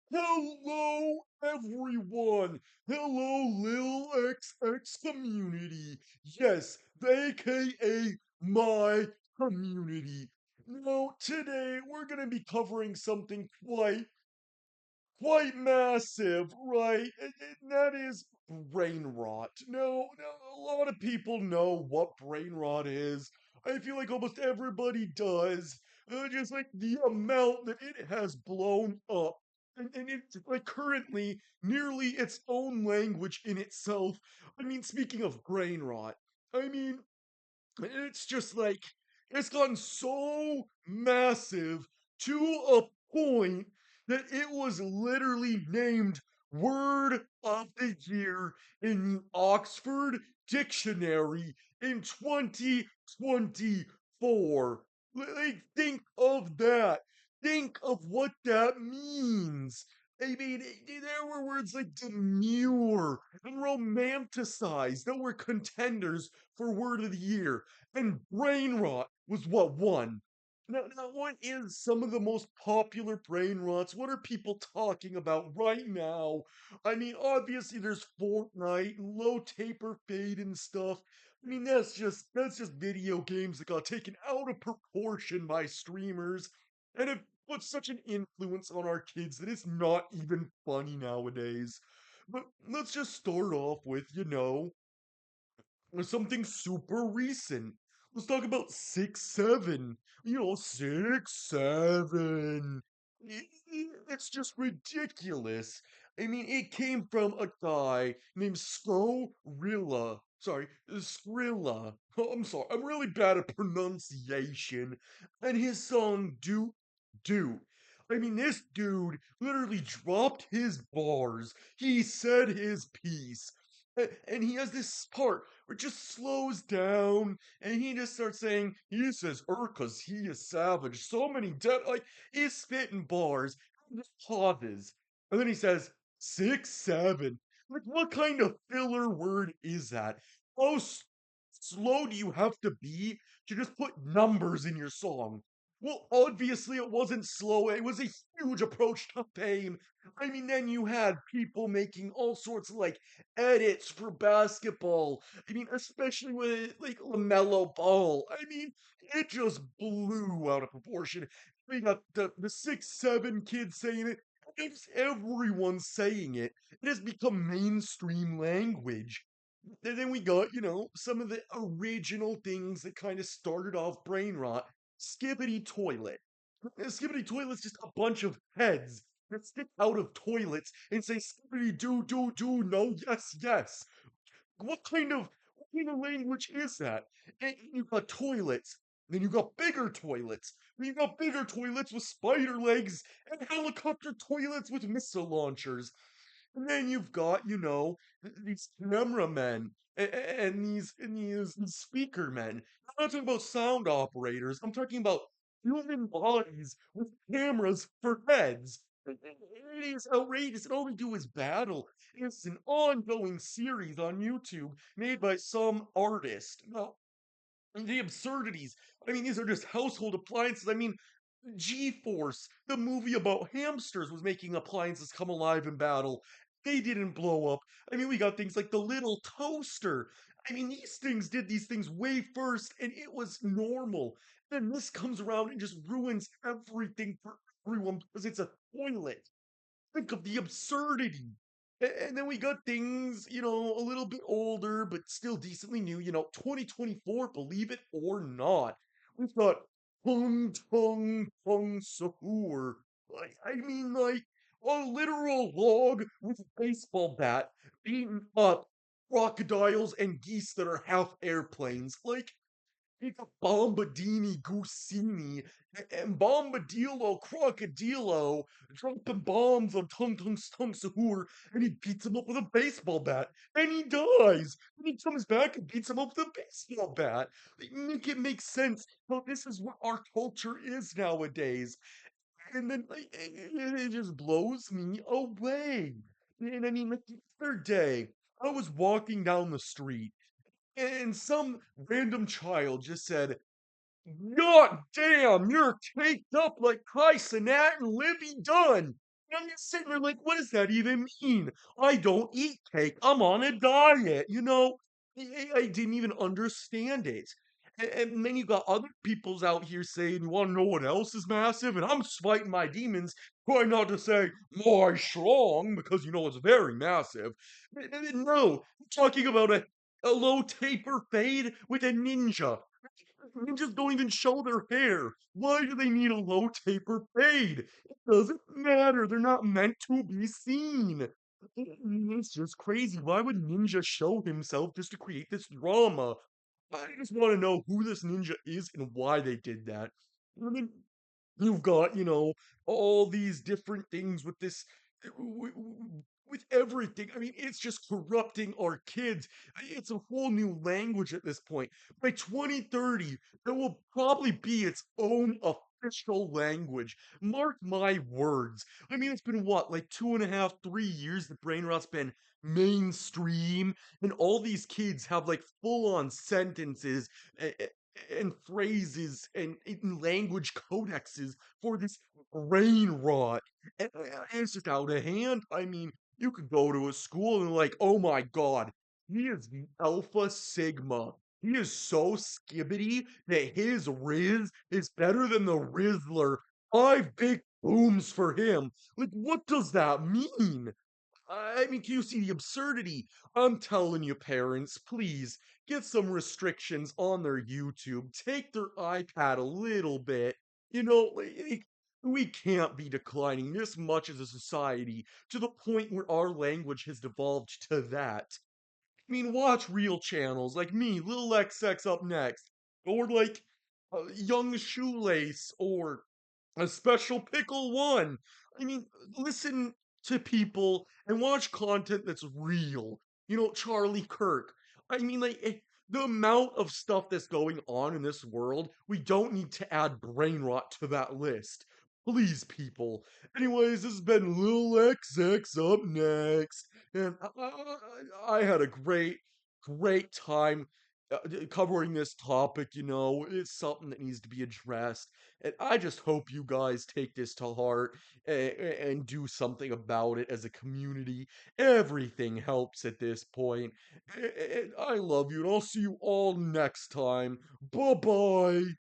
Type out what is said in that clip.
Hello, everyone. Hello, Lil XX community. Yes, the AKA my community. Now, today we're going to be covering something quite massive, right? And that is brain rot. No, a lot of people know what brain rot is. I feel like almost everybody does. Just like the amount that it has blown up. And it's like currently nearly its own language in itself. I mean, speaking of brain rot, I mean, it's just like it's gotten so massive to a point that it was literally named Word of the Year in the Oxford Dictionary in 2024. Like, think of that. Think of what that means. I mean, there were words like demure and romanticized that were contenders for Word of the Year, and brain rot was what won. Now, what is some of the most popular brain rots? What are people talking about right now? I mean, obviously there's Fortnite and low taper fade and stuff. I mean, that's just video games that got taken out of proportion by streamers and have put such an influence on our kids that it's not even funny nowadays. But let's just start off with something super recent. Let's talk about 6-7. 6-7. It's just ridiculous. I mean, it came from a guy named Skorilla. Sorry, Skrilla. Oh, I'm sorry. I'm really bad at pronunciation. And his song Do. I mean, this dude literally dropped his bars. He said his piece. And he has this part where it just slows down and he just starts saying, he says, cause he is savage. So many dead, like, he's spitting bars, and just pauses. And then he says, 6-7. Like, what kind of filler word is that? How slow do you have to be to just put numbers in your song? Well, obviously it wasn't slow. It was a huge approach to fame. I mean, then you had people making all sorts of like edits for basketball. I mean, especially with like LaMelo Ball. I mean, it just blew out of proportion. We got the 6-7 kids saying it. It's everyone saying it. It has become mainstream language. And then we got some of the original things that kind of started off brain rot. Skibbity toilet. Skibbity toilet's just a bunch of heads that stick out of toilets and say skibbity do no yes yes. What kind of language is that? And you got toilets, then you got bigger toilets, then you got bigger toilets with spider legs and helicopter toilets with missile launchers. And then you've got these cameramen and these speaker men. I'm not talking about sound operators. I'm talking about human bodies with cameras for heads. It is outrageous. And all we do is battle. It's an ongoing series on YouTube made by some artist. Now, the absurdities. I mean, these are just household appliances. I mean, G-Force, the movie about hamsters, was making appliances come alive in battle. They didn't blow up. I mean, we got things like the little toaster. I mean, these things did these things way first, and it was normal. Then this comes around and just ruins everything for everyone because it's a toilet. Think of the absurdity. And then we got things a little bit older, but still decently new 2024, believe it or not. We've got Tung Sahur. I mean, like a literal log with a baseball bat beating up crocodiles and geese that are half airplanes. Like, it's Bombadini Gusini and Bombadillo Crocodilo dropping bombs on Tung Sahur, and he beats him up with a baseball bat and he dies. And he comes back and beats him up with a baseball bat. Make it make sense how this is what our culture is nowadays. And then it just blows me away. And I mean, like the other day, I was walking down the street and some random child just said, God damn, you're caked up like Kai Cenat and Livy Dunn. I'm just sitting there like, what does that even mean? I don't eat cake. I'm on a diet, you know? I didn't even understand it. And then you got other peoples out here saying, you want to know what else is massive? And I'm fighting my demons, trying not to say more strong because you know it's very massive. No, I'm talking about a low taper fade with a ninja. Ninjas don't even show their hair. Why do they need a low taper fade? It doesn't matter. They're not meant to be seen. It's just crazy. Why would Ninja show himself just to create this drama? I just want to know who this ninja is and why they did that. I mean, you've got, all these different things with this, with everything. I mean, it's just corrupting our kids. It's a whole new language at this point. By 2030, there will probably be its own official language. Mark my words. I mean, it's been what, like 2.5, 3 years that brain rot's been mainstream, and all these kids have like full on sentences and phrases and language codexes for this brain rot. And it's just out of hand. I mean, you could go to a school and like, oh my god, he is the Alpha Sigma. He is so skibbity that his Riz is better than the Rizzler. 5 big booms for him. Like, what does that mean? I mean, can you see the absurdity? I'm telling you, parents, please get some restrictions on their YouTube. Take their iPad a little bit. We can't be declining this much as a society to the point where our language has devolved to that. I mean, watch real channels like me, Lil XX up next, or like Young Shoelace, or a special pickle one. I mean, listen to people and watch content that's real. Charlie Kirk. I mean, like, the amount of stuff that's going on in this world, we don't need to add brain rot to that list. Please, people. Anyways, this has been Lil XX up next. And I had a great time covering this topic. It's something that needs to be addressed. And I just hope you guys take this to heart and do something about it as a community. Everything helps at this point. And I love you, and I'll see you all next time. Bye bye.